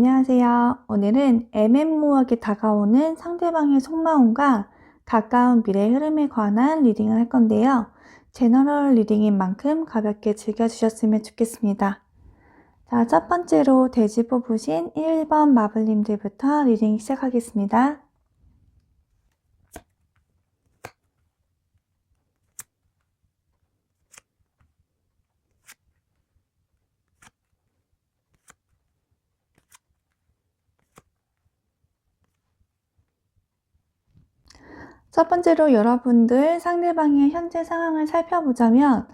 안녕하세요. 오늘은 애매모호하게 다가오는 상대방의 속마음과 가까운 미래 흐름에 관한 리딩을 할 건데요. 제너럴 리딩인 만큼 가볍게 즐겨주셨으면 좋겠습니다. 자, 첫 번째로 돼지 뽑으신 1번 마블님들부터 리딩 시작하겠습니다. 첫 번째로 여러분들 상대방의 현재 상황을 살펴보자면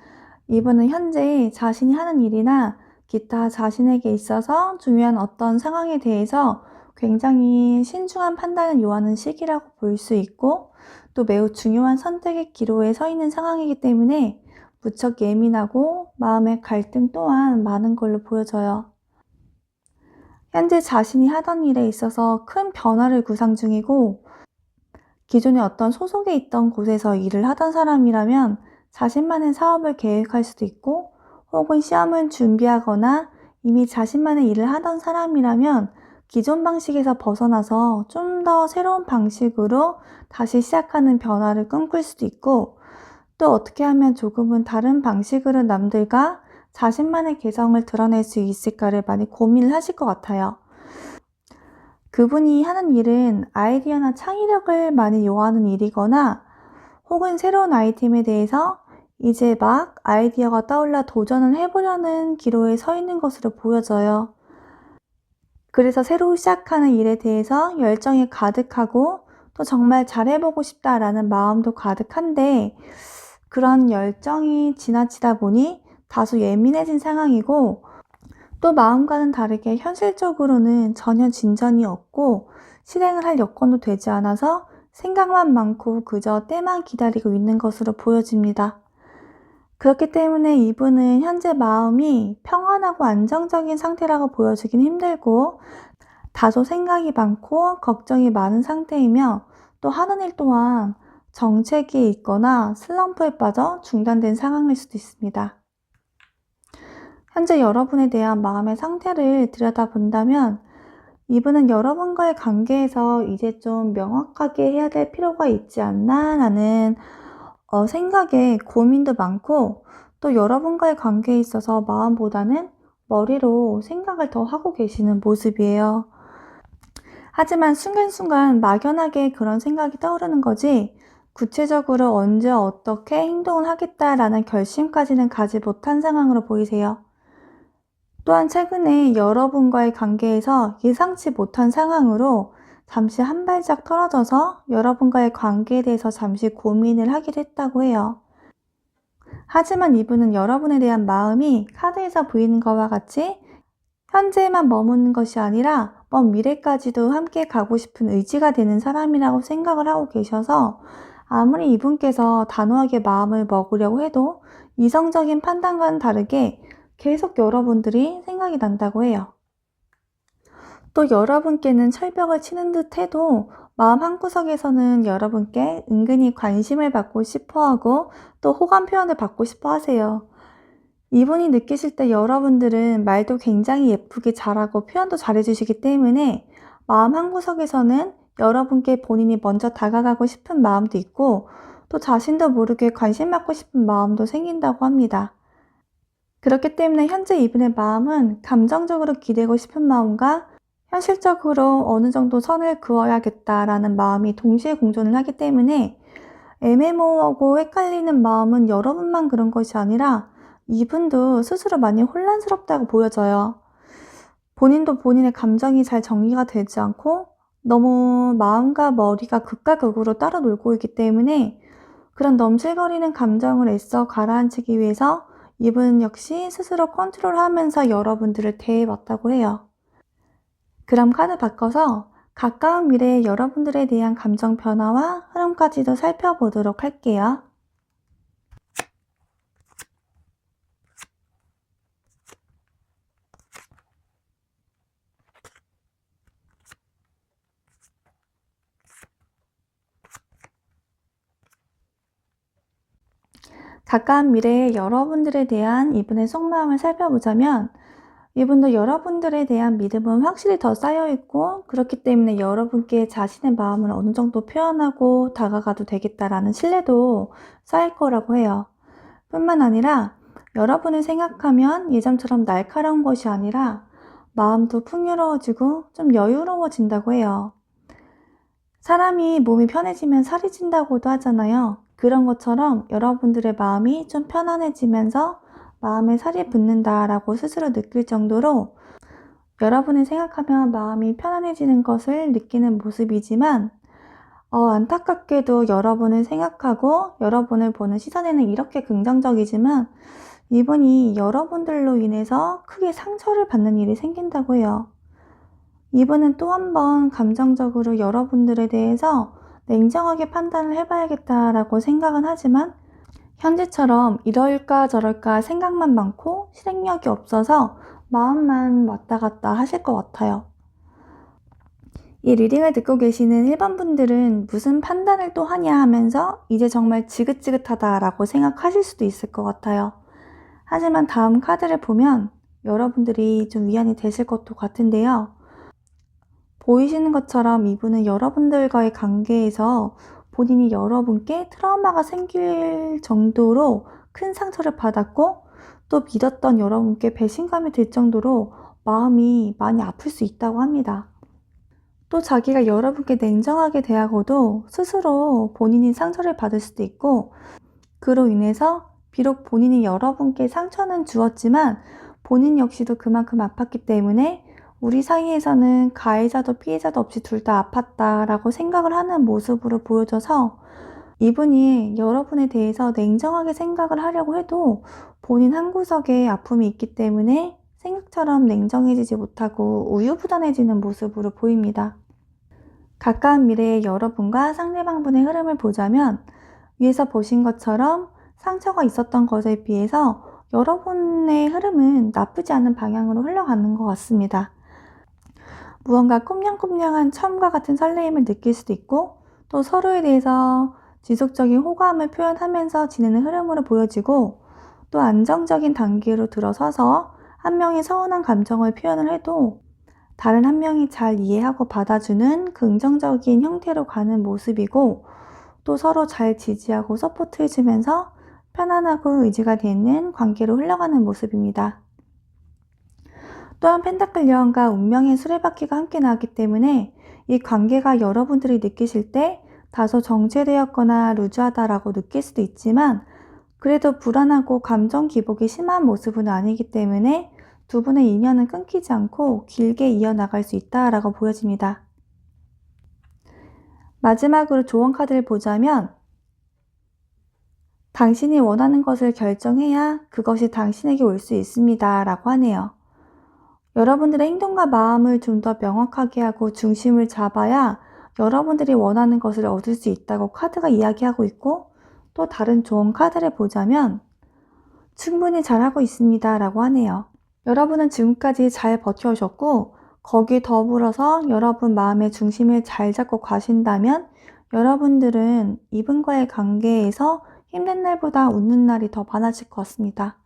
이분은 현재 자신이 하는 일이나 기타 자신에게 있어서 중요한 어떤 상황에 대해서 굉장히 신중한 판단을 요하는 시기라고 볼 수 있고 또 매우 중요한 선택의 기로에 서 있는 상황이기 때문에 무척 예민하고 마음의 갈등 또한 많은 걸로 보여져요. 현재 자신이 하던 일에 있어서 큰 변화를 구상 중이고 기존에 어떤 소속에 있던 곳에서 일을 하던 사람이라면 자신만의 사업을 계획할 수도 있고 혹은 시험을 준비하거나 이미 자신만의 일을 하던 사람이라면 기존 방식에서 벗어나서 좀 더 새로운 방식으로 다시 시작하는 변화를 꿈꿀 수도 있고 또 어떻게 하면 조금은 다른 방식으로 남들과 자신만의 개성을 드러낼 수 있을까를 많이 고민을 하실 것 같아요. 그분이 하는 일은 아이디어나 창의력을 많이 요하는 일이거나 혹은 새로운 아이템에 대해서 이제 막 아이디어가 떠올라 도전을 해보려는 기로에 서 있는 것으로 보여져요. 그래서 새로 시작하는 일에 대해서 열정이 가득하고 또 정말 잘해보고 싶다라는 마음도 가득한데 그런 열정이 지나치다 보니 다소 예민해진 상황이고 또 마음과는 다르게 현실적으로는 전혀 진전이 없고 실행을 할 여건도 되지 않아서 생각만 많고 그저 때만 기다리고 있는 것으로 보여집니다. 그렇기 때문에 이분은 현재 마음이 평안하고 안정적인 상태라고 보여지긴 힘들고 다소 생각이 많고 걱정이 많은 상태이며 또 하는 일 또한 정체기에 있거나 슬럼프에 빠져 중단된 상황일 수도 있습니다. 현재 여러분에 대한 마음의 상태를 들여다본다면 이분은 여러분과의 관계에서 이제 좀 명확하게 해야 될 필요가 있지 않나 라는 생각에 고민도 많고 또 여러분과의 관계에 있어서 마음보다는 머리로 생각을 더 하고 계시는 모습이에요. 하지만 순간순간 막연하게 그런 생각이 떠오르는 거지 구체적으로 언제 어떻게 행동을 하겠다라는 결심까지는 가지 못한 상황으로 보이세요. 또한 최근에 여러분과의 관계에서 예상치 못한 상황으로 잠시 한 발짝 떨어져서 여러분과의 관계에 대해서 잠시 고민을 하기도 했다고 해요. 하지만 이분은 여러분에 대한 마음이 카드에서 보이는 것과 같이 현재에만 머무는 것이 아니라 먼 미래까지도 함께 가고 싶은 의지가 되는 사람이라고 생각을 하고 계셔서 아무리 이분께서 단호하게 마음을 먹으려고 해도 이성적인 판단과는 다르게 계속 여러분들이 생각이 난다고 해요. 또 여러분께는 철벽을 치는 듯 해도 마음 한구석에서는 여러분께 은근히 관심을 받고 싶어 하고 또 호감 표현을 받고 싶어 하세요. 이분이 느끼실 때 여러분들은 말도 굉장히 예쁘게 잘하고 표현도 잘해주시기 때문에 마음 한구석에서는 여러분께 본인이 먼저 다가가고 싶은 마음도 있고 또 자신도 모르게 관심 받고 싶은 마음도 생긴다고 합니다. 그렇기 때문에 현재 이분의 마음은 감정적으로 기대고 싶은 마음과 현실적으로 어느 정도 선을 그어야겠다라는 마음이 동시에 공존을 하기 때문에 애매모호하고 헷갈리는 마음은 여러분만 그런 것이 아니라 이분도 스스로 많이 혼란스럽다고 보여져요. 본인도 본인의 감정이 잘 정리가 되지 않고 너무 마음과 머리가 극과 극으로 따로 놀고 있기 때문에 그런 넘실거리는 감정을 애써 가라앉히기 위해서 이분 역시 스스로 컨트롤하면서 여러분들을 대해왔다고 해요. 그럼 카드 바꿔서 가까운 미래의 여러분들에 대한 감정 변화와 흐름까지도 살펴보도록 할게요. 가까운 미래의 여러분들에 대한 이분의 속마음을 살펴보자면 이분도 여러분들에 대한 믿음은 확실히 더 쌓여있고, 그렇기 때문에 여러분께 자신의 마음을 어느 정도 표현하고 다가가도 되겠다라는 신뢰도 쌓일 거라고 해요. 뿐만 아니라 여러분을 생각하면 예전처럼 날카로운 것이 아니라 마음도 풍요로워지고 좀 여유로워진다고 해요. 사람이 몸이 편해지면 살이 찐다고도 하잖아요. 그런 것처럼 여러분들의 마음이 좀 편안해지면서 마음에 살이 붙는다라고 스스로 느낄 정도로 여러분을 생각하면 마음이 편안해지는 것을 느끼는 모습이지만, 안타깝게도 여러분을 생각하고 여러분을 보는 시선에는 이렇게 긍정적이지만 이분이 여러분들로 인해서 크게 상처를 받는 일이 생긴다고 해요. 이분은 또 한 번 감정적으로 여러분들에 대해서 냉정하게 판단을 해봐야겠다라고 생각은 하지만 현재처럼 이럴까 저럴까 생각만 많고 실행력이 없어서 마음만 왔다 갔다 하실 것 같아요. 이 리딩을 듣고 계시는 1번 분들은 무슨 판단을 또 하냐 하면서 이제 정말 지긋지긋하다라고 생각하실 수도 있을 것 같아요. 하지만 다음 카드를 보면 여러분들이 좀 위안이 되실 것도 같은데요. 보이시는 것처럼 이분은 여러분들과의 관계에서 본인이 여러분께 트라우마가 생길 정도로 큰 상처를 받았고, 또 믿었던 여러분께 배신감이 들 정도로 마음이 많이 아플 수 있다고 합니다. 또 자기가 여러분께 냉정하게 대하고도 스스로 본인이 상처를 받을 수도 있고, 그로 인해서 비록 본인이 여러분께 상처는 주었지만 본인 역시도 그만큼 아팠기 때문에 우리 사이에서는 가해자도 피해자도 없이 둘 다 아팠다라고 생각을 하는 모습으로 보여져서 이분이 여러분에 대해서 냉정하게 생각을 하려고 해도 본인 한구석에 아픔이 있기 때문에 생각처럼 냉정해지지 못하고 우유부단해지는 모습으로 보입니다. 가까운 미래의 여러분과 상대방분의 흐름을 보자면 위에서 보신 것처럼 상처가 있었던 것에 비해서 여러분의 흐름은 나쁘지 않은 방향으로 흘러가는 것 같습니다. 무언가 꼼냥꼼냥한 처음과 같은 설레임을 느낄 수도 있고, 또 서로에 대해서 지속적인 호감을 표현하면서 지내는 흐름으로 보여지고, 또 안정적인 단계로 들어서서 한 명이 서운한 감정을 표현을 해도 다른 한 명이 잘 이해하고 받아주는 긍정적인 형태로 가는 모습이고, 또 서로 잘 지지하고 서포트해주면서 편안하고 의지가 되는 관계로 흘러가는 모습입니다. 또한 펜타클 여왕과 운명의 수레바퀴가 함께 나왔기 때문에 이 관계가 여러분들이 느끼실 때 다소 정체되었거나 루즈하다라고 느낄 수도 있지만, 그래도 불안하고 감정 기복이 심한 모습은 아니기 때문에 두 분의 인연은 끊기지 않고 길게 이어나갈 수 있다라고 보여집니다. 마지막으로 조언 카드를 보자면, 당신이 원하는 것을 결정해야 그것이 당신에게 올 수 있습니다 라고 하네요. 여러분들의 행동과 마음을 좀 더 명확하게 하고 중심을 잡아야 여러분들이 원하는 것을 얻을 수 있다고 카드가 이야기하고 있고, 또 다른 조언 카드를 보자면 충분히 잘하고 있습니다 라고 하네요. 여러분은 지금까지 잘 버텨오셨고, 거기에 더불어서 여러분 마음의 중심을 잘 잡고 가신다면 여러분들은 이분과의 관계에서 힘든 날보다 웃는 날이 더 많아질 것 같습니다.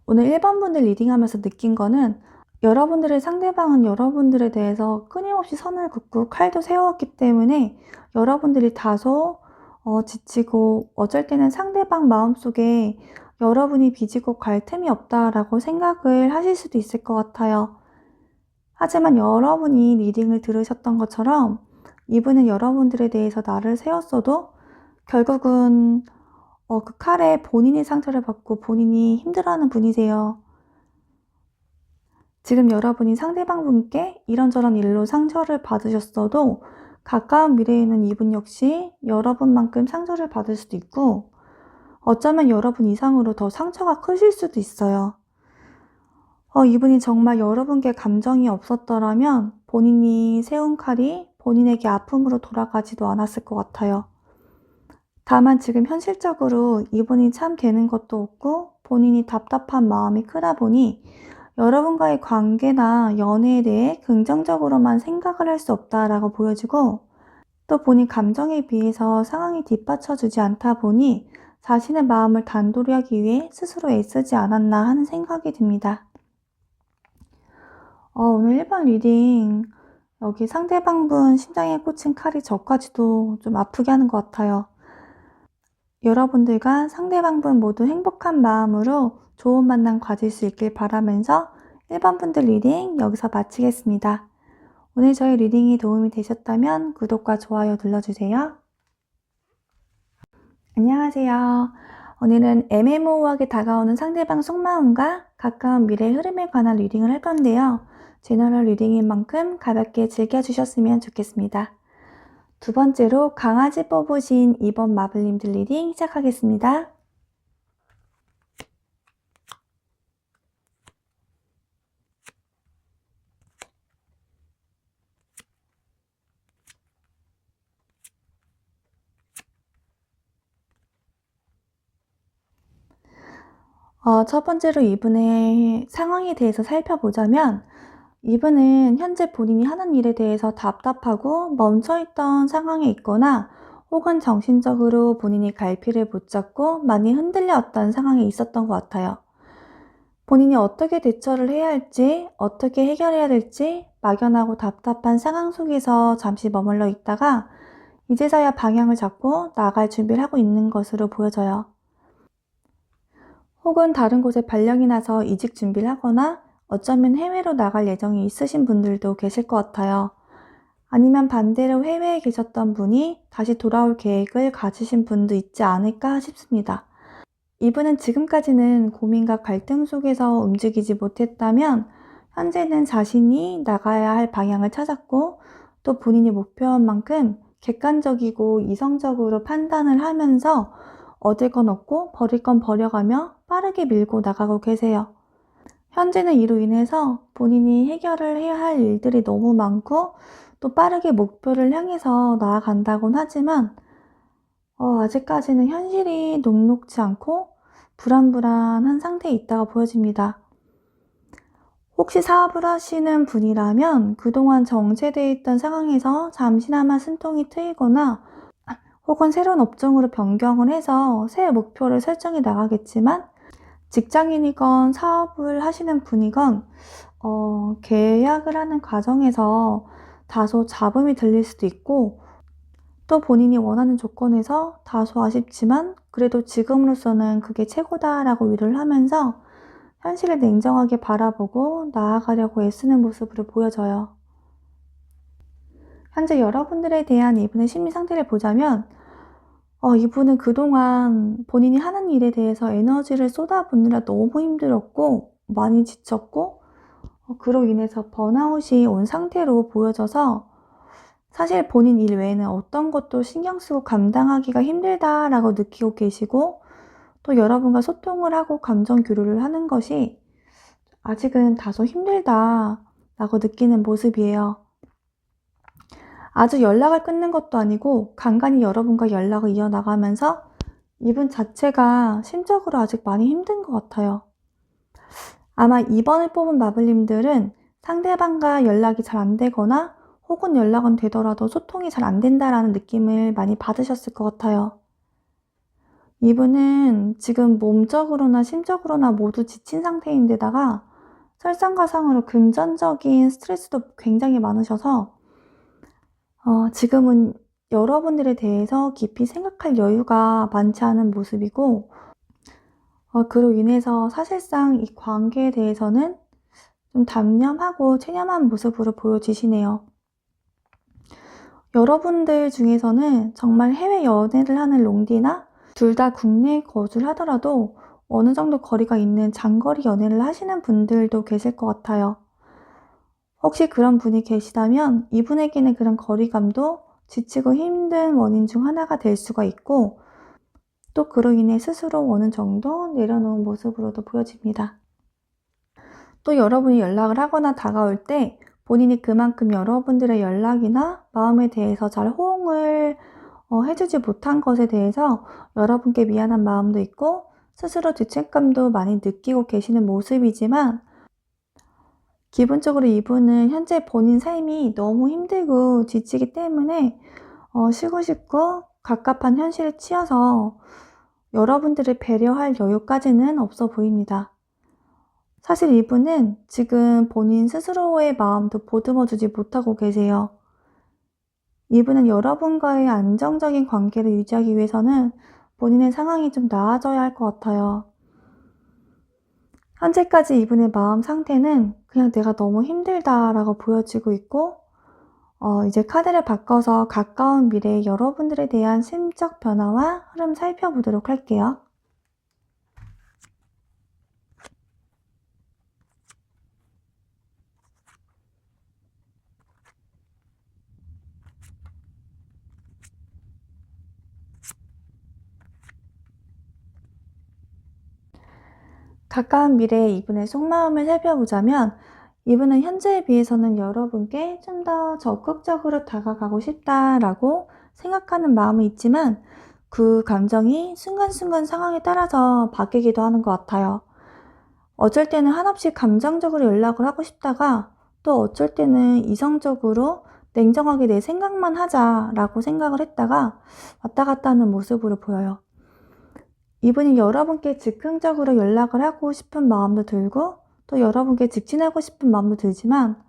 오늘 1번 분들 리딩하면서 느낀 거는, 여러분들의 상대방은 여러분들에 대해서 끊임없이 선을 긋고 칼도 세웠기 때문에 여러분들이 다소 지치고, 어쩔 때는 상대방 마음속에 여러분이 비지고 갈 틈이 없다라고 생각을 하실 수도 있을 것 같아요. 하지만 여러분이 리딩을 들으셨던 것처럼 이분은 여러분들에 대해서 나를 세웠어도 결국은 그 칼에 본인이 상처를 받고 본인이 힘들어하는 분이세요. 지금 여러분이 상대방 분께 이런저런 일로 상처를 받으셨어도 가까운 미래에는 이분 역시 여러분만큼 상처를 받을 수도 있고, 어쩌면 여러분 이상으로 더 상처가 크실 수도 있어요. 이분이 정말 여러분께 감정이 없었더라면 본인이 세운 칼이 본인에게 아픔으로 돌아가지도 않았을 것 같아요. 다만 지금 현실적으로 이분이 참 되는 것도 없고 본인이 답답한 마음이 크다 보니 여러분과의 관계나 연애에 대해 긍정적으로만 생각을 할 수 없다라고 보여지고, 또 본인 감정에 비해서 상황이 뒷받쳐주지 않다 보니 자신의 마음을 단도리 하기 위해 스스로 애쓰지 않았나 하는 생각이 듭니다. 오늘 1번 리딩 여기 상대방분 심장에 꽂힌 칼이 저까지도 좀 아프게 하는 것 같아요. 여러분들과 상대방분 모두 행복한 마음으로 좋은 만남 가질 수 있길 바라면서 1번 분들 리딩 여기서 마치겠습니다. 오늘 저희 리딩이 도움이 되셨다면 구독과 좋아요 눌러주세요. 안녕하세요. 오늘은 애매모호하게 다가오는 상대방 속마음과 가까운 미래의 흐름에 관한 리딩을 할 건데요. 제너럴 리딩인 만큼 가볍게 즐겨주셨으면 좋겠습니다. 두 번째로 강아지 뽑으신 2번 마블님들 리딩 시작하겠습니다. 첫 번째로 이분의 상황에 대해서 살펴보자면 이분은 현재 본인이 하는 일에 대해서 답답하고 멈춰있던 상황에 있거나 혹은 정신적으로 본인이 갈피를 못 잡고 많이 흔들려왔던 상황에 있었던 것 같아요. 본인이 어떻게 대처를 해야 할지, 어떻게 해결해야 될지 막연하고 답답한 상황 속에서 잠시 머물러 있다가 이제서야 방향을 잡고 나갈 준비를 하고 있는 것으로 보여져요. 혹은 다른 곳에 발령이 나서 이직 준비를 하거나 어쩌면 해외로 나갈 예정이 있으신 분들도 계실 것 같아요. 아니면 반대로 해외에 계셨던 분이 다시 돌아올 계획을 가지신 분도 있지 않을까 싶습니다. 이분은 지금까지는 고민과 갈등 속에서 움직이지 못했다면 현재는 자신이 나가야 할 방향을 찾았고 또 본인이 목표한 만큼 객관적이고 이성적으로 판단을 하면서 얻을 건 얻고 버릴 건 버려가며 빠르게 밀고 나가고 계세요. 현재는 이로 인해서 본인이 해결을 해야 할 일들이 너무 많고 또 빠르게 목표를 향해서 나아간다곤 하지만 아직까지는 현실이 녹록지 않고 불안불안한 상태에 있다가 보여집니다. 혹시 사업을 하시는 분이라면 그동안 정체되어 있던 상황에서 잠시나마 숨통이 트이거나 혹은 새로운 업종으로 변경을 해서 새 목표를 설정해 나가겠지만 직장인이건 사업을 하시는 분이건 계약을 하는 과정에서 다소 잡음이 들릴 수도 있고 또 본인이 원하는 조건에서 다소 아쉽지만 그래도 지금으로서는 그게 최고다라고 위로를 하면서 현실을 냉정하게 바라보고 나아가려고 애쓰는 모습으로 보여져요. 현재 여러분들에 대한 이분의 심리 상태를 보자면 이분은 그동안 본인이 하는 일에 대해서 에너지를 쏟아붓느라 너무 힘들었고 많이 지쳤고 그로 인해서 번아웃이 온 상태로 보여져서 사실 본인 일 외에는 어떤 것도 신경 쓰고 감당하기가 힘들다라고 느끼고 계시고 또 여러분과 소통을 하고 감정 교류를 하는 것이 아직은 다소 힘들다라고 느끼는 모습이에요. 아주 연락을 끊는 것도 아니고 간간히 여러분과 연락을 이어나가면서 이분 자체가 심적으로 아직 많이 힘든 것 같아요. 아마 2번을 뽑은 마블님들은 상대방과 연락이 잘 안 되거나 혹은 연락은 되더라도 소통이 잘 안 된다라는 느낌을 많이 받으셨을 것 같아요. 이분은 지금 몸적으로나 심적으로나 모두 지친 상태인데다가 설상가상으로 금전적인 스트레스도 굉장히 많으셔서 지금은 여러분들에 대해서 깊이 생각할 여유가 많지 않은 모습이고 그로 인해서 사실상 이 관계에 대해서는 좀 담념하고 체념한 모습으로 보여지시네요. 여러분들 중에서는 정말 해외 연애를 하는 롱디나 둘 다 국내에 거주를 하더라도 어느 정도 거리가 있는 장거리 연애를 하시는 분들도 계실 것 같아요. 혹시 그런 분이 계시다면 이분에게는 그런 거리감도 지치고 힘든 원인 중 하나가 될 수가 있고 또 그로 인해 스스로 어느 정도 내려놓은 모습으로도 보여집니다. 또 여러분이 연락을 하거나 다가올 때 본인이 그만큼 여러분들의 연락이나 마음에 대해서 잘 호응을 해주지 못한 것에 대해서 여러분께 미안한 마음도 있고 스스로 죄책감도 많이 느끼고 계시는 모습이지만 기본적으로 이분은 현재 본인 삶이 너무 힘들고 지치기 때문에 쉬고 싶고 갑갑한 현실에 치여서 여러분들을 배려할 여유까지는 없어 보입니다. 사실 이분은 지금 본인 스스로의 마음도 보듬어주지 못하고 계세요. 이분은 여러분과의 안정적인 관계를 유지하기 위해서는 본인의 상황이 좀 나아져야 할 것 같아요. 현재까지 이분의 마음 상태는 그냥 내가 너무 힘들다라고 보여지고 있고, 이제 카드를 바꿔서 가까운 미래의 여러분들에 대한 심적 변화와 흐름 살펴보도록 할게요. 가까운 미래의 이분의 속마음을 살펴보자면, 이분은 현재에 비해서는 여러분께 좀 더 적극적으로 다가가고 싶다라고 생각하는 마음은 있지만, 그 감정이 순간순간 상황에 따라서 바뀌기도 하는 것 같아요. 어쩔 때는 한없이 감정적으로 연락을 하고 싶다가, 또 어쩔 때는 이성적으로 냉정하게 내 생각만 하자라고 생각을 했다가 왔다 갔다 하는 모습으로 보여요. 이분이 여러분께 즉흥적으로 연락을 하고 싶은 마음도 들고, 또 여러분께 직진하고 싶은 마음도 들지만,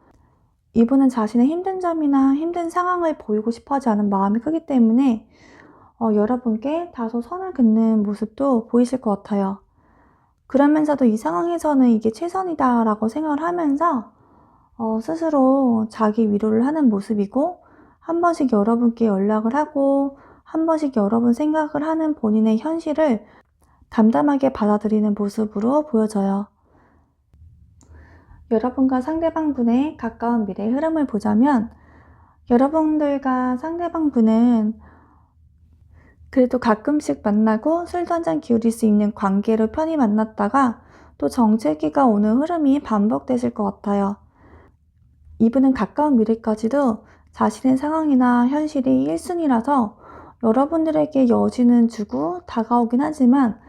이분은 자신의 힘든 점이나 힘든 상황을 보이고 싶어 하지 않은 마음이 크기 때문에 여러분께 다소 선을 긋는 모습도 보이실 것 같아요. 그러면서도 이 상황에서는 이게 최선이다 라고 생각을 하면서 스스로 자기 위로를 하는 모습이고, 한 번씩 여러분께 연락을 하고 한 번씩 여러분 생각을 하는 본인의 현실을 담담하게 받아들이는 모습으로 보여져요. 여러분과 상대방분의 가까운 미래의 흐름을 보자면, 여러분들과 상대방분은 그래도 가끔씩 만나고 술도 한잔 기울일 수 있는 관계로 편히 만났다가 또 정체기가 오는 흐름이 반복되실 것 같아요. 이분은 가까운 미래까지도 자신의 상황이나 현실이 1순위라서 여러분들에게 여지는 주고 다가오긴 하지만,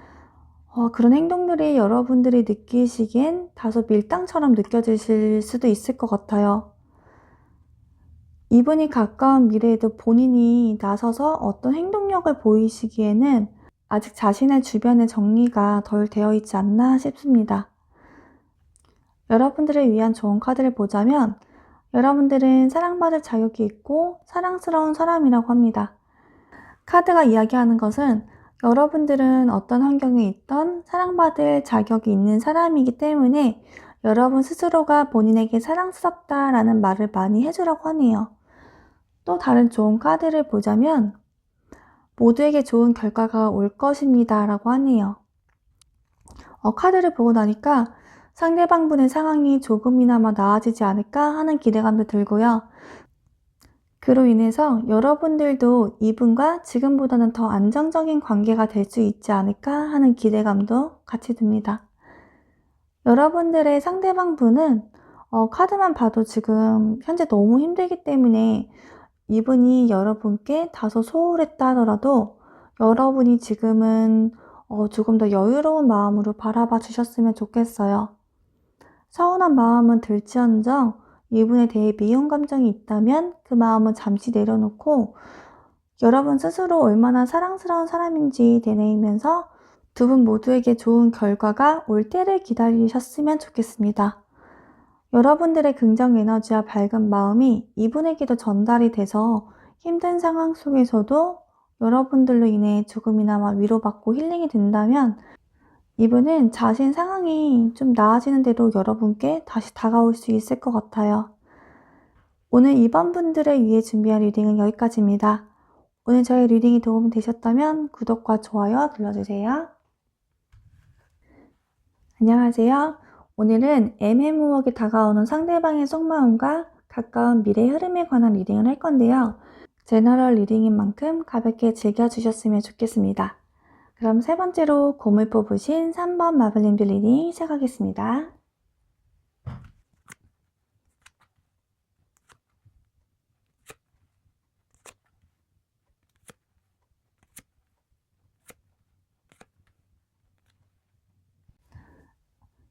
그런 행동들이 여러분들이 느끼시기엔 다소 밀당처럼 느껴지실 수도 있을 것 같아요. 이분이 가까운 미래에도 본인이 나서서 어떤 행동력을 보이시기에는 아직 자신의 주변의 정리가 덜 되어 있지 않나 싶습니다. 여러분들을 위한 좋은 카드를 보자면, 여러분들은 사랑받을 자격이 있고 사랑스러운 사람이라고 합니다. 카드가 이야기하는 것은 여러분들은 어떤 환경에 있던 사랑받을 자격이 있는 사람이기 때문에 여러분 스스로가 본인에게 사랑스럽다라는 말을 많이 해주라고 하네요. 또 다른 좋은 카드를 보자면 모두에게 좋은 결과가 올 것입니다 라고 하네요. 카드를 보고 나니까 상대방분의 상황이 조금이나마 나아지지 않을까 하는 기대감도 들고요. 그로 인해서 여러분들도 이분과 지금보다는 더 안정적인 관계가 될 수 있지 않을까 하는 기대감도 같이 듭니다. 여러분들의 상대방분은 카드만 봐도 지금 현재 너무 힘들기 때문에 이분이 여러분께 다소 소홀했다 하더라도 여러분이 지금은 조금 더 여유로운 마음으로 바라봐 주셨으면 좋겠어요. 서운한 마음은 들지언정 이분에 대해 미움 감정이 있다면 그 마음은 잠시 내려놓고 여러분 스스로 얼마나 사랑스러운 사람인지 되뇌이면서 두 분 모두에게 좋은 결과가 올 때를 기다리셨으면 좋겠습니다. 여러분들의 긍정 에너지와 밝은 마음이 이분에게도 전달이 돼서 힘든 상황 속에서도 여러분들로 인해 조금이나마 위로받고 힐링이 된다면, 이분은 자신 상황이 좀 나아지는 대로 여러분께 다시 다가올 수 있을 것 같아요. 오늘 이번 분들을 위해 준비한 리딩은 여기까지입니다. 오늘 저의 리딩이 도움이 되셨다면 구독과 좋아요 눌러주세요. 안녕하세요. 오늘은 애매모호하게 다가오는 상대방의 속마음과 가까운 미래 흐름에 관한 리딩을 할 건데요. 제너럴 리딩인 만큼 가볍게 즐겨주셨으면 좋겠습니다. 그럼 세 번째로 곰을 뽑으신 3번 마블님들 리딩 시작하겠습니다.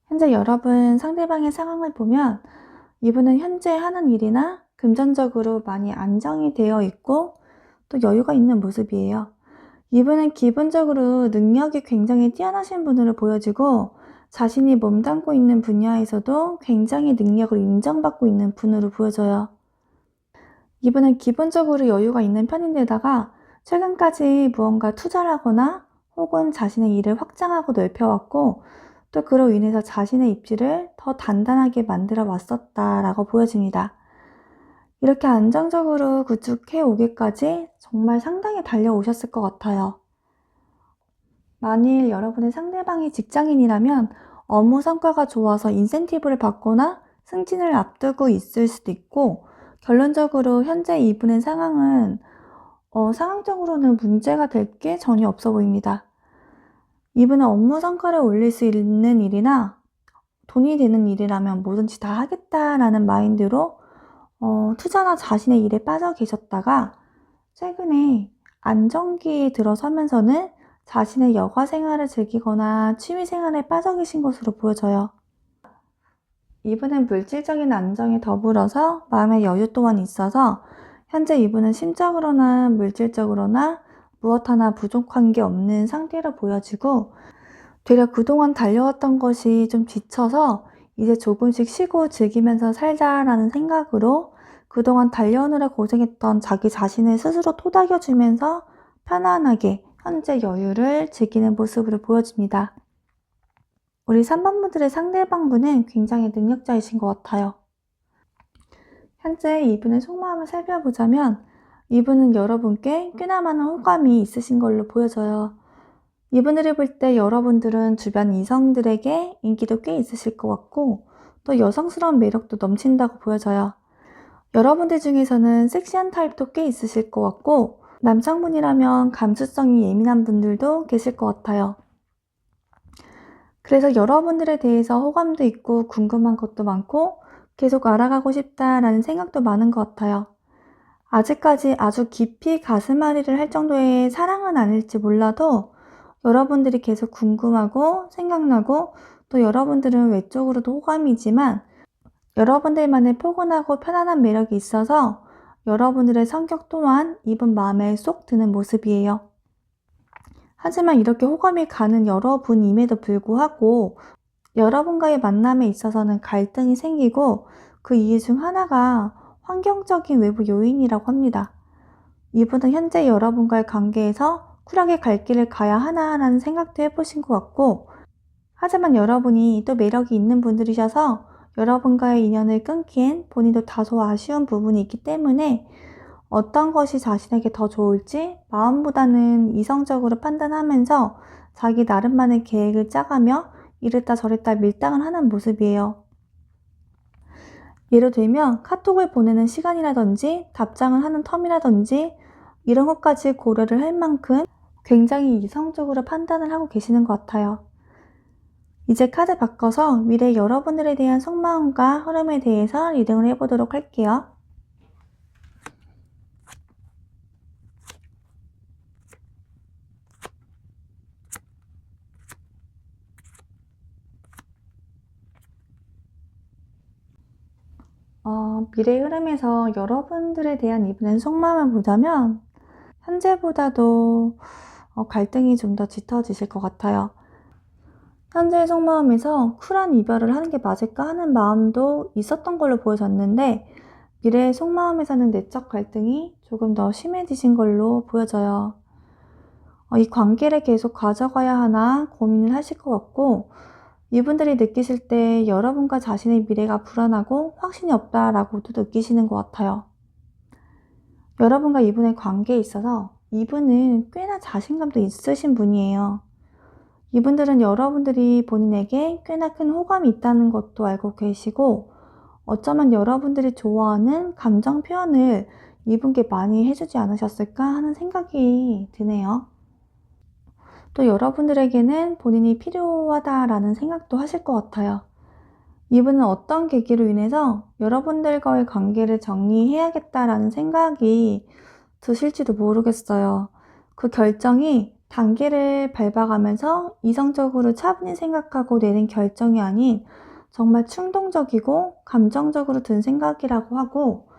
현재 여러분 상대방의 상황을 보면 이분은 현재 하는 일이나 금전적으로 많이 안정이 되어 있고 또 여유가 있는 모습이에요. 이분은 기본적으로 능력이 굉장히 뛰어나신 분으로 보여지고 자신이 몸담고 있는 분야에서도 굉장히 능력을 인정받고 있는 분으로 보여져요. 이분은 기본적으로 여유가 있는 편인데다가 최근까지 무언가 투자를 하거나 혹은 자신의 일을 확장하고 넓혀왔고 또 그로 인해서 자신의 입지를 더 단단하게 만들어 왔었다라고 보여집니다. 이렇게 안정적으로 구축해 오기까지 정말 상당히 달려오셨을 것 같아요. 만일 여러분의 상대방이 직장인이라면 업무 성과가 좋아서 인센티브를 받거나 승진을 앞두고 있을 수도 있고, 결론적으로 현재 이분의 상황은 상황적으로는 문제가 될 게 전혀 없어 보입니다. 이분은 업무 성과를 올릴 수 있는 일이나 돈이 되는 일이라면 뭐든지 다 하겠다라는 마인드로 투자나 자신의 일에 빠져 계셨다가 최근에 안정기에 들어서면서는 자신의 여가 생활을 즐기거나 취미 생활에 빠져 계신 것으로 보여져요. 이분은 물질적인 안정에 더불어서 마음의 여유 또한 있어서 현재 이분은 심적으로나 물질적으로나 무엇 하나 부족한 게 없는 상태로 보여지고, 되려 그동안 달려왔던 것이 좀 지쳐서 이제 조금씩 쉬고 즐기면서 살자라는 생각으로 그동안 달려오느라 고생했던 자기 자신을 스스로 토닥여주면서 편안하게 현재 여유를 즐기는 모습으로 보여집니다. 우리 3번 분들의 상대방분은 굉장히 능력자이신 것 같아요. 현재 이분의 속마음을 살펴보자면 이분은 여러분께 꽤나 많은 호감이 있으신 걸로 보여져요. 이분들을 볼 때 여러분들은 주변 이성들에게 인기도 꽤 있으실 것 같고 또 여성스러운 매력도 넘친다고 보여져요. 여러분들 중에서는 섹시한 타입도 꽤 있으실 것 같고 남성분이라면 감수성이 예민한 분들도 계실 것 같아요. 그래서 여러분들에 대해서 호감도 있고 궁금한 것도 많고 계속 알아가고 싶다라는 생각도 많은 것 같아요. 아직까지 아주 깊이 가슴앓이를 할 정도의 사랑은 아닐지 몰라도 여러분들이 계속 궁금하고 생각나고 또 여러분들은 외적으로도 호감이지만 여러분들만의 포근하고 편안한 매력이 있어서 여러분들의 성격 또한 이분 마음에 쏙 드는 모습이에요. 하지만 이렇게 호감이 가는 여러분임에도 불구하고 여러분과의 만남에 있어서는 갈등이 생기고 그 이유 중 하나가 환경적인 외부 요인이라고 합니다. 이분은 현재 여러분과의 관계에서 쿨하게 갈 길을 가야 하나라는 생각도 해보신 것 같고, 하지만 여러분이 또 매력이 있는 분들이셔서 여러분과의 인연을 끊기엔 본인도 다소 아쉬운 부분이 있기 때문에 어떤 것이 자신에게 더 좋을지 마음보다는 이성적으로 판단하면서 자기 나름만의 계획을 짜가며 이랬다 저랬다 밀당을 하는 모습이에요. 예를 들면 카톡을 보내는 시간이라든지 답장을 하는 텀이라든지 이런 것까지 고려를 할 만큼 굉장히 이성적으로 판단을 하고 계시는 것 같아요. 이제 카드 바꿔서 미래 여러분들에 대한 속마음과 흐름에 대해서 리딩을 해보도록 할게요. 미래 흐름에서 여러분들에 대한 이분의 속마음을 보자면 현재보다도 갈등이 좀 더 짙어지실 것 같아요. 현재의 속마음에서 쿨한 이별을 하는 게 맞을까 하는 마음도 있었던 걸로 보여졌는데 미래의 속마음에서는 내적 갈등이 조금 더 심해지신 걸로 보여져요. 이 관계를 계속 가져가야 하나 고민을 하실 것 같고 이분들이 느끼실 때 여러분과 자신의 미래가 불안하고 확신이 없다라고도 느끼시는 것 같아요. 여러분과 이분의 관계에 있어서 이분은 꽤나 자신감도 있으신 분이에요. 이분들은 여러분들이 본인에게 꽤나 큰 호감이 있다는 것도 알고 계시고 어쩌면 여러분들이 좋아하는 감정 표현을 이분께 많이 해주지 않으셨을까 하는 생각이 드네요. 또 여러분들에게는 본인이 필요하다라는 생각도 하실 것 같아요. 이분은 어떤 계기로 인해서 여러분들과의 관계를 정리해야겠다라는 생각이 드실지도 모르겠어요. 그 결정이 단계를 밟아가면서 이성적으로 차분히 생각하고 내린 결정이 아닌 정말 충동적이고 감정적으로 든 생각이라고 하고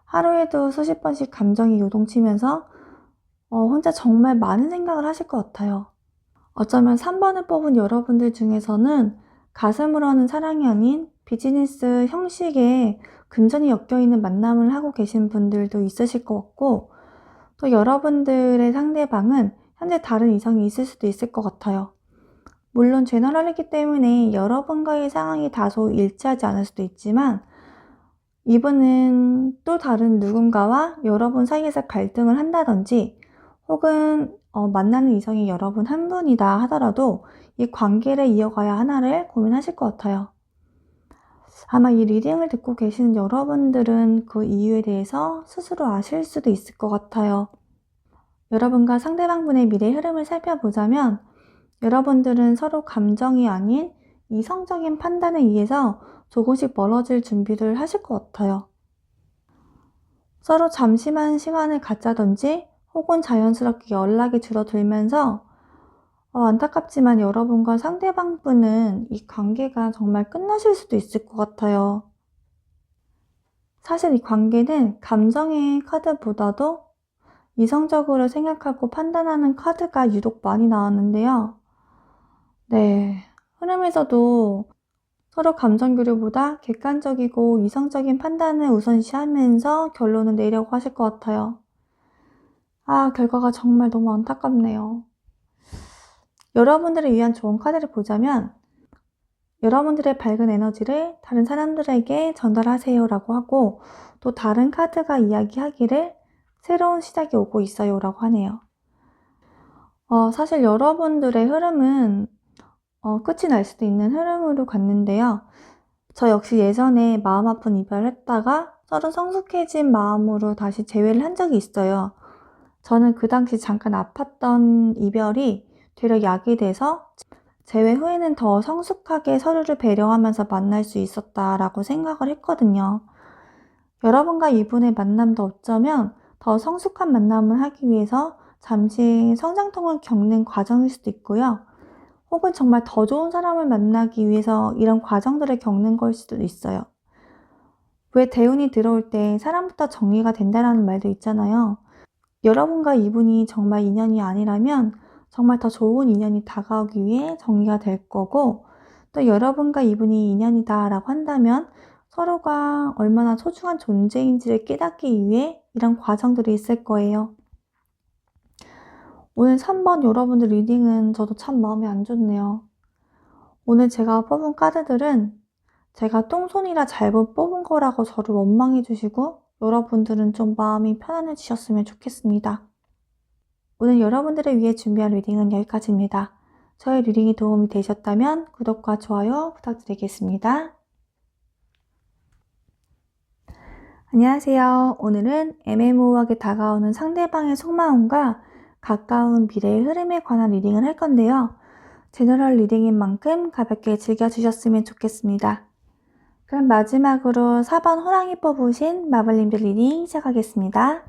하루에도 수십 번씩 감정이 요동치면서 혼자 정말 많은 생각을 하실 것 같아요. 어쩌면 3번을 뽑은 여러분들 중에서는 가슴으로는 사랑이 아닌 비즈니스 형식의 금전이 엮여있는 만남을 하고 계신 분들도 있으실 것 같고, 또 여러분들의 상대방은 현재 다른 이성이 있을 수도 있을 것 같아요. 물론 제너럴이기 때문에 여러분과의 상황이 다소 일치하지 않을 수도 있지만, 이분은 또 다른 누군가와 여러분 사이에서 갈등을 한다든지, 혹은 만나는 이성이 여러분 한 분이다 하더라도 이 관계를 이어가야 하나를 고민하실 것 같아요. 아마 이 리딩을 듣고 계시는 여러분들은 그 이유에 대해서 스스로 아실 수도 있을 것 같아요. 여러분과 상대방분의 미래 흐름을 살펴보자면, 여러분들은 서로 감정이 아닌 이성적인 판단에 의해서 조금씩 멀어질 준비를 하실 것 같아요. 서로 잠시만 시간을 갖자든지 혹은 자연스럽게 연락이 줄어들면서 안타깝지만 여러분과 상대방분은 이 관계가 정말 끝나실 수도 있을 것 같아요. 사실 이 관계는 감정의 카드보다도 이성적으로 생각하고 판단하는 카드가 유독 많이 나왔는데요. 네, 흐름에서도 서로 감정 교류보다 객관적이고 이성적인 판단을 우선시하면서 결론을 내려고 하실 것 같아요. 결과가 정말 너무 안타깝네요. 여러분들을 위한 좋은 카드를 보자면, 여러분들의 밝은 에너지를 다른 사람들에게 전달하세요 라고 하고, 또 다른 카드가 이야기하기를 새로운 시작이 오고 있어요 라고 하네요. 사실 여러분들의 흐름은 끝이 날 수도 있는 흐름으로 갔는데요. 저 역시 예전에 마음 아픈 이별을 했다가 서로 성숙해진 마음으로 다시 재회를 한 적이 있어요. 저는 그 당시 잠깐 아팠던 이별이 되려 약이 돼서 재회 후에는 더 성숙하게 서로를 배려하면서 만날 수 있었다라고 생각을 했거든요. 여러분과 이분의 만남도 어쩌면 더 성숙한 만남을 하기 위해서 잠시 성장통을 겪는 과정일 수도 있고요. 혹은 정말 더 좋은 사람을 만나기 위해서 이런 과정들을 겪는 걸 수도 있어요. 왜 대운이 들어올 때 사람부터 정리가 된다라는 말도 있잖아요. 여러분과 이분이 정말 인연이 아니라면 정말 더 좋은 인연이 다가오기 위해 정리가 될 거고, 또 여러분과 이분이 인연이다 라고 한다면 서로가 얼마나 소중한 존재인지를 깨닫기 위해 이런 과정들이 있을 거예요. 오늘 3번 여러분들 리딩은 저도 참 마음이 안 좋네요. 오늘 제가 뽑은 카드들은 제가 똥손이라 잘못 뽑은 거라고 저를 원망해 주시고, 여러분들은 좀 마음이 편안해지셨으면 좋겠습니다. 오늘 여러분들을 위해 준비한 리딩은 여기까지입니다. 저의 리딩이 도움이 되셨다면 구독과 좋아요 부탁드리겠습니다. 안녕하세요. 오늘은 애매모호하게 다가오는 상대방의 속마음과 가까운 미래의 흐름에 관한 리딩을 할 건데요. 제너럴 리딩인 만큼 가볍게 즐겨주셨으면 좋겠습니다. 그럼 마지막으로 4번 호랑이 뽑으신 마블님들 리딩 시작하겠습니다.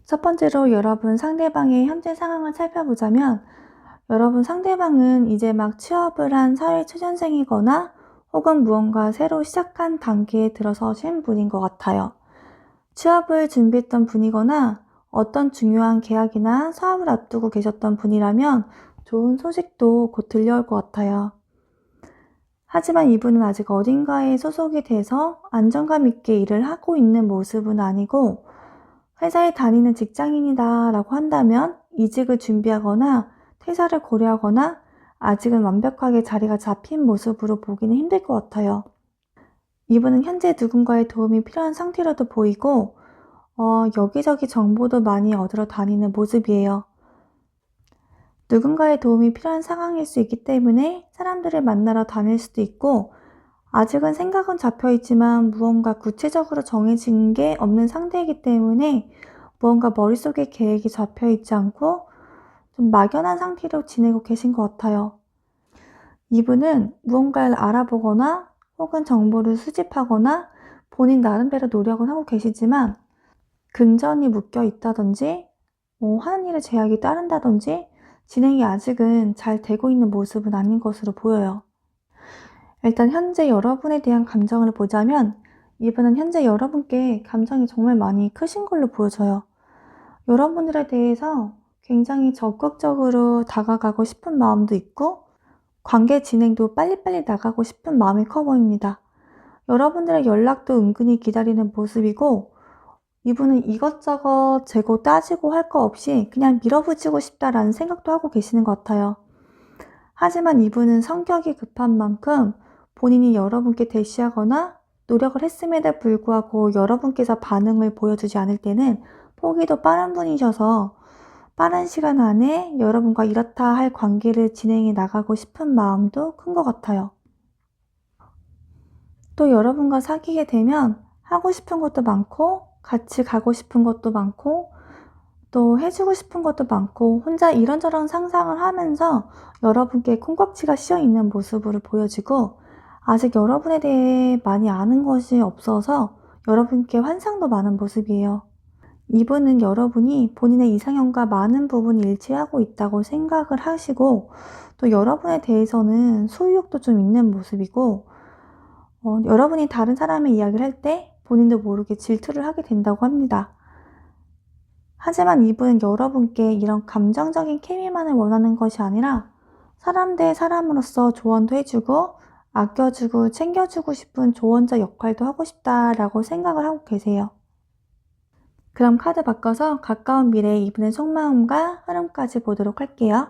첫 번째로 여러분 상대방의 현재 상황을 살펴보자면, 여러분 상대방은 이제 막 취업을 한 사회초년생이거나 혹은 무언가 새로 시작한 단계에 들어서신 분인 것 같아요. 취업을 준비했던 분이거나 어떤 중요한 계약이나 사업을 앞두고 계셨던 분이라면 좋은 소식도 곧 들려올 것 같아요. 하지만 이분은 아직 어딘가에 소속이 돼서 안정감 있게 일을 하고 있는 모습은 아니고, 회사에 다니는 직장인이다 라고 한다면 이직을 준비하거나 퇴사를 고려하거나 아직은 완벽하게 자리가 잡힌 모습으로 보기는 힘들 것 같아요. 이분은 현재 누군가의 도움이 필요한 상태로도 보이고 여기저기 정보도 많이 얻으러 다니는 모습이에요. 누군가의 도움이 필요한 상황일 수 있기 때문에 사람들을 만나러 다닐 수도 있고, 아직은 생각은 잡혀있지만 무언가 구체적으로 정해진 게 없는 상태이기 때문에 무언가 머릿속에 계획이 잡혀있지 않고 좀 막연한 상태로 지내고 계신 것 같아요. 이분은 무언가를 알아보거나 혹은 정보를 수집하거나 본인 나름대로 노력을 하고 계시지만 금전이 묶여 있다든지 하는 일에 제약이 따른다든지 진행이 아직은 잘 되고 있는 모습은 아닌 것으로 보여요. 일단 현재 여러분에 대한 감정을 보자면 이분은 현재 여러분께 감정이 정말 많이 크신 걸로 보여져요. 여러분들에 대해서 굉장히 적극적으로 다가가고 싶은 마음도 있고 관계 진행도 빨리빨리 나가고 싶은 마음이 커 보입니다. 여러분들의 연락도 은근히 기다리는 모습이고 이분은 이것저것 재고 따지고 할 거 없이 그냥 밀어붙이고 싶다라는 생각도 하고 계시는 것 같아요. 하지만 이분은 성격이 급한 만큼 본인이 여러분께 대시하거나 노력을 했음에도 불구하고 여러분께서 반응을 보여주지 않을 때는 포기도 빠른 분이셔서 빠른 시간 안에 여러분과 이렇다 할 관계를 진행해 나가고 싶은 마음도 큰 것 같아요. 또 여러분과 사귀게 되면 하고 싶은 것도 많고 같이 가고 싶은 것도 많고 또 해주고 싶은 것도 많고 혼자 이런저런 상상을 하면서 여러분께 콩깍지가 씌어 있는 모습으로 보여지고 아직 여러분에 대해 많이 아는 것이 없어서 여러분께 환상도 많은 모습이에요. 이분은 여러분이 본인의 이상형과 많은 부분이 일치하고 있다고 생각을 하시고 또 여러분에 대해서는 소유욕도 좀 있는 모습이고 여러분이 다른 사람의 이야기를 할 때 본인도 모르게 질투를 하게 된다고 합니다. 하지만 이분은 여러분께 이런 감정적인 케미만을 원하는 것이 아니라 사람 대 사람으로서 조언도 해주고 아껴주고 챙겨주고 싶은 조언자 역할도 하고 싶다라고 생각을 하고 계세요. 그럼 카드 바꿔서 가까운 미래의 이분의 속마음과 흐름까지 보도록 할게요.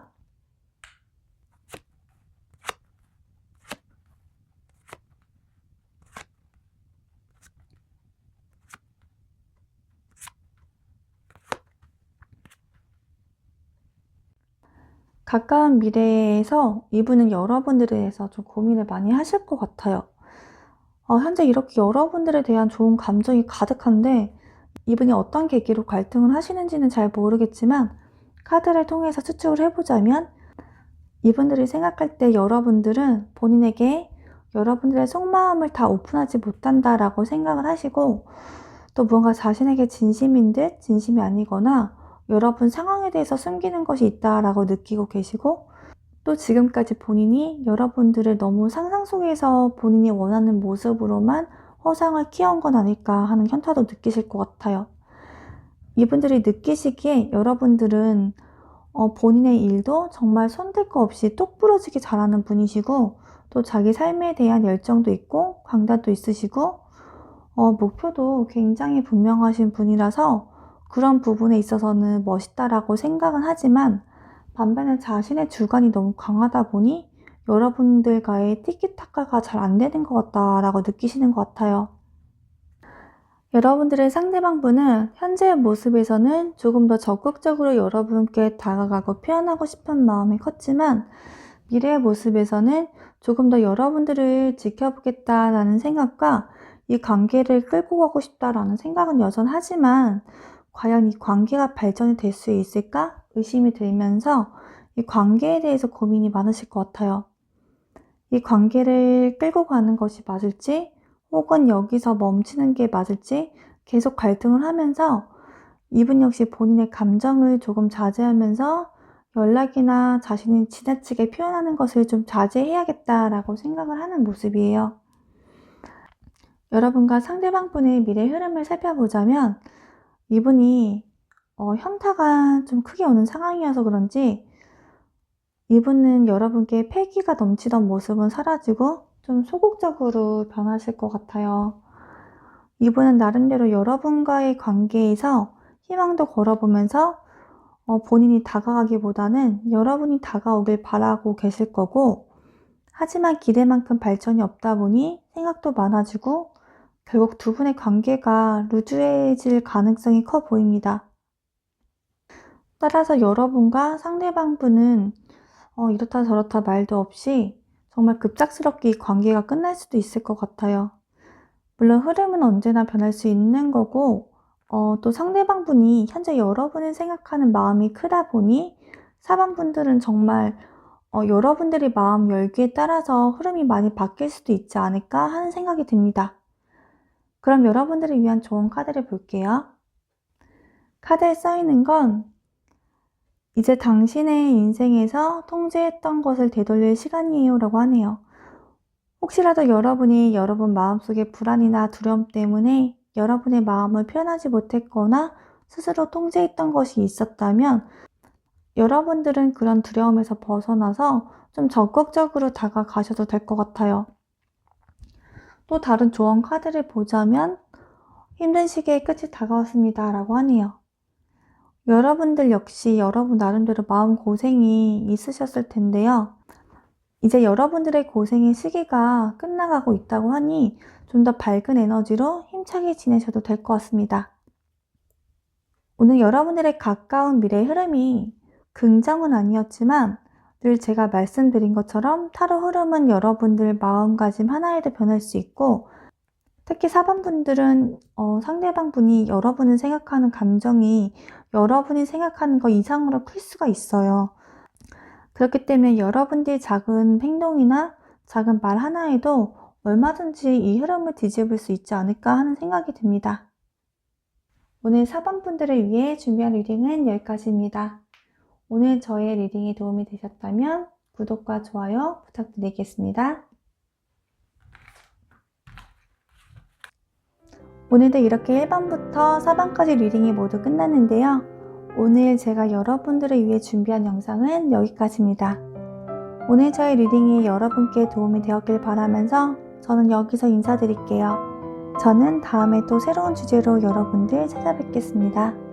가까운 미래에서 이분은 여러분들에 대해서 좀 고민을 많이 하실 것 같아요. 현재 이렇게 여러분들에 대한 좋은 감정이 가득한데 이분이 어떤 계기로 갈등을 하시는지는 잘 모르겠지만 카드를 통해서 추측을 해보자면 이분들이 생각할 때 여러분들은 본인에게 여러분들의 속마음을 다 오픈하지 못한다라고 생각을 하시고 또 무언가 자신에게 진심인 듯 진심이 아니거나 여러분 상황에 대해서 숨기는 것이 있다라고 느끼고 계시고 또 지금까지 본인이 여러분들을 너무 상상 속에서 본인이 원하는 모습으로만 허상을 키워온 건 아닐까 하는 현타도 느끼실 것 같아요. 이분들이 느끼시기에 여러분들은 본인의 일도 정말 손댈 거 없이 똑 부러지게 잘하는 분이시고 또 자기 삶에 대한 열정도 있고 강단도 있으시고 목표도 굉장히 분명하신 분이라서 그런 부분에 있어서는 멋있다라고 생각은 하지만 반면에 자신의 주관이 너무 강하다 보니 여러분들과의 티키타카가 잘 안 되는 것 같다라고 느끼시는 것 같아요. 여러분들의 상대방분은 현재의 모습에서는 조금 더 적극적으로 여러분께 다가가고 표현하고 싶은 마음이 컸지만 미래의 모습에서는 조금 더 여러분들을 지켜보겠다라는 생각과 이 관계를 끌고 가고 싶다라는 생각은 여전하지만 과연 이 관계가 발전이 될 수 있을까 의심이 들면서 이 관계에 대해서 고민이 많으실 것 같아요. 이 관계를 끌고 가는 것이 맞을지 혹은 여기서 멈추는 게 맞을지 계속 갈등을 하면서 이분 역시 본인의 감정을 조금 자제하면서 연락이나 자신이 지나치게 표현하는 것을 좀 자제해야겠다라고 생각을 하는 모습이에요. 여러분과 상대방분의 미래 흐름을 살펴보자면 이분이 현타가 좀 크게 오는 상황이어서 그런지 이분은 여러분께 패기가 넘치던 모습은 사라지고 좀 소극적으로 변하실 것 같아요. 이분은 나름대로 여러분과의 관계에서 희망도 걸어보면서 본인이 다가가기보다는 여러분이 다가오길 바라고 계실 거고 하지만 기대만큼 발전이 없다 보니 생각도 많아지고 결국 두 분의 관계가 루즈해질 가능성이 커 보입니다. 따라서 여러분과 상대방분은 이렇다 저렇다 말도 없이 정말 급작스럽게 이 관계가 끝날 수도 있을 것 같아요. 물론 흐름은 언제나 변할 수 있는 거고 또 상대방분이 현재 여러분을 생각하는 마음이 크다 보니 사방분들은 정말 여러분들이 마음 열기에 따라서 흐름이 많이 바뀔 수도 있지 않을까 하는 생각이 듭니다. 그럼 여러분들을 위한 좋은 카드를 볼게요. 카드에 써있는 건 이제 당신의 인생에서 통제했던 것을 되돌릴 시간이에요 라고 하네요. 혹시라도 여러분이 여러분 마음속의 불안이나 두려움 때문에 여러분의 마음을 표현하지 못했거나 스스로 통제했던 것이 있었다면 여러분들은 그런 두려움에서 벗어나서 좀 적극적으로 다가가셔도 될 것 같아요. 또 다른 조언 카드를 보자면 힘든 시기의 끝이 다가왔습니다 라고 하네요. 여러분들 역시 여러분 나름대로 마음고생이 있으셨을 텐데요. 이제 여러분들의 고생의 시기가 끝나가고 있다고 하니 좀 더 밝은 에너지로 힘차게 지내셔도 될 것 같습니다. 오늘 여러분들의 가까운 미래의 흐름이 긍정은 아니었지만 늘 제가 말씀드린 것처럼 타로 흐름은 여러분들 마음가짐 하나에도 변할 수 있고, 특히 4번 분들은 상대방 분이 여러분을 생각하는 감정이 여러분이 생각하는 것 이상으로 클 수가 있어요. 그렇기 때문에 여러분들의 작은 행동이나 작은 말 하나에도 얼마든지 이 흐름을 뒤집을 수 있지 않을까 하는 생각이 듭니다. 오늘 4번 분들을 위해 준비한 리딩은 여기까지입니다. 오늘 저의 리딩이 도움이 되셨다면 구독과 좋아요 부탁드리겠습니다. 오늘도 이렇게 1번부터 4번까지 리딩이 모두 끝났는데요. 오늘 제가 여러분들을 위해 준비한 영상은 여기까지입니다. 오늘 저의 리딩이 여러분께 도움이 되었길 바라면서 저는 여기서 인사드릴게요. 저는 다음에 또 새로운 주제로 여러분들 찾아뵙겠습니다.